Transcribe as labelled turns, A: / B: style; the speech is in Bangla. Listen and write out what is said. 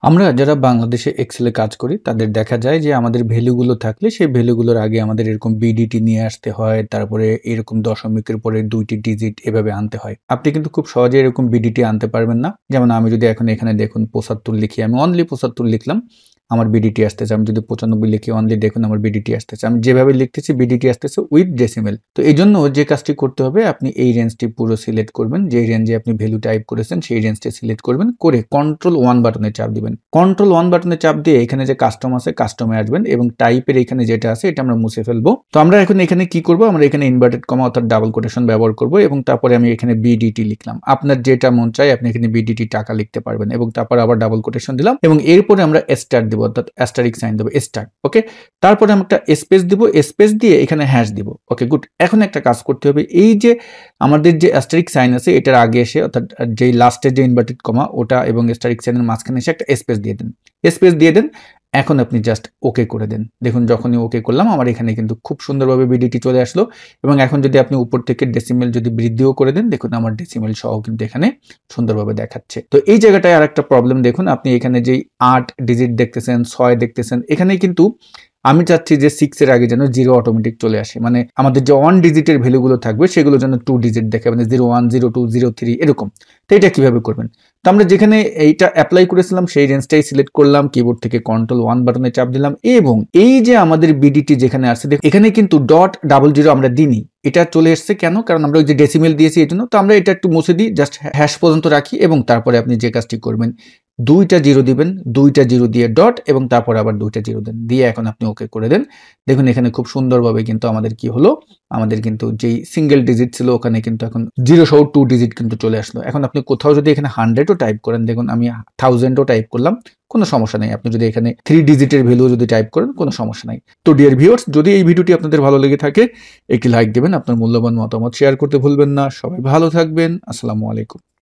A: আমরা যারা বাংলাদেশে এক্সেলে কাজ করি তাদের দেখা যায় যে আমাদের ভ্যালুগুলো থাকলে সেই ভ্যালুগুলোর আগে আমাদের এরকম বিডিটি নিয়ে আসতে হয়, তারপরে এরকম দশমিকের পরে ২টি ডিজিট এভাবে আনতে হয়। আপনি কিন্তু খুব সহজে এরকম বিডিটি আনতে পারবেন না। যেমন আমি যদি এখন এখানে দেখুন ৭৫ লিখি, আমি অনলি ৭৫ লিখলাম, আমার বিডিটি আসতেছে। আমি যদি ৯৫ লিখি অনলি দেখুন আমার বিডিটি আসতেছে। আমি যেভাবে লিখতেছি বিডিটি আসতেছে উইথ ডেসিমেল। তো এইজন্য যে কাজটি করতে হবে, আপনি এই রেঞ্জটি পুরো সিলেক্ট করবেন। যে রেঞ্জে আপনি ভ্যালু টাইপ করেছেন সেই রেঞ্জটি সিলেক্ট করবেন, করে কন্ট্রোল 1 বাটনে চাপ দিবেন। কন্ট্রোল 1 বাটনে চাপ দিয়ে এখানে যে কাস্টম আছে কাস্টমে আসবেন এবং টাইপের এখানে যেটা আছে এটা আমরা মুছে ফেলবো। তো আমরা এখন এখানে কি করব, আমরা এখানে ইনভার্টেড কমা অর্থাৎ ডাবল কোটেশন ব্যবহার করব এবং তারপরে আমি এখানে বিডিটি লিখলাম। আপনার যেটা মন চায় আপনি এখানে বিডিটি টাকা লিখতে পারবেন এবং তারপর আবার ডাবল কোটেশন দিলাম এবং এরপরে আমরা স্টার দিব, অর্থাৎ অ্যাস্টারিক সাইন দেব, স্টার। ওকে, তারপরে আমি একটা স্পেস দিব, স্পেস দিয়ে এখানে হ্যাশ দিব। Okay good. এখন একটা কাজ করতে হবে, এই যে আমাদের যে অ্যাস্টারিক সাইন আছে এটার আগে এসে অর্থাৎ যেই লাস্টের যে ইনভার্টেড কমা ওটা এবং অ্যাস্টারিক সাইনের মাঝখানে এসে একটা স্পেস দিয়ে দেন, স্পেস দিয়ে দেন। এখন আপনি জাস্ট ওকে করে দেন। দেখুন যখনই ওকে করলাম আমার এখানে কিন্তু খুব সুন্দরভাবে বিডিটি চলে আসলো এবং এখন যদি আপনি উপর থেকে ডেসিমেল যদি বৃদ্ধিও করে দেন, দেখুন আমার ডেসিমেল সহ কিন্তু এখানে সুন্দরভাবে দেখাচ্ছে। তো এই জায়গাটায় আর একটা প্রবলেম দেখুন, আপনি এখানে যেই ৮ ডিজিট দেখতেছেন, ৬ দেখতেছেন, এখানে কিন্তু আমি চাচ্ছি যে 6 এর আগে যেন 0 অটোমেটিক চলে আসে, মানে আমাদের যে 1 ডিজিটের ভ্যালুগুলো থাকবে সেগুলো যেন 2 ডিজিট দেখে, মানে 01, 02, 03 এরকম। তো এটা কিভাবে করবেন? তো আমরা যেখানে এইটা অ্যাপ্লাই করেছিলাম সেই রেঞ্জটাই সিলেক্ট করলাম, কিবোর্ড থেকে কন্ট্রোল 1 বাটনে চাপ দিলাম এবং এই যে আমাদের বিডিটি যেখানে আসছে এখানে কিন্তু .00 আমরা দিইনি, এটা চলে এসছে কেন? কারণ আমরা ওই যে ডেসিমেল দিয়েছি এই জন্য। তো আমরা এটা একটু মুছে দিই, জাস্ট হ্যাশ পর্যন্ত রাখি এবং তারপরে আপনি যে কাজটি করবেন 2টা 0 দিবেন, 2টা 0 দিয়ে ডট এবং তারপরে আবার 2টা 0 দেন, দিয়ে এখন আপনি ওকে করে দেন। দেখুন এখানে খুব সুন্দরভাবে কিন্তু আমাদের কি হলো, আমাদের কিন্তু যেই সিঙ্গেল ডিজিট ছিল ওখানে কিন্তু এখন 0 সহ 2 ডিজিট কিন্তু চলে আসলো। এখন আপনি কোথাও যদি এখানে 100ও টাইপ করেন, দেখুন আমি 1000ও টাইপ করলাম, কোনো সমস্যা নেই। আপনি যদি এখানে 3 ডিজিটের ভ্যালু যদি টাইপ করেন কোনো সমস্যা নাই। তো ডিয়ার ভিউয়ার্স, যদি এই ভিডিওটি আপনাদের ভালো লেগে থাকে একটি লাইক দিবেন, আপনার মূল্যবান মতামত শেয়ার করতে ভুলবেন না। সবাই ভালো থাকবেন। আসসালামু আলাইকুম।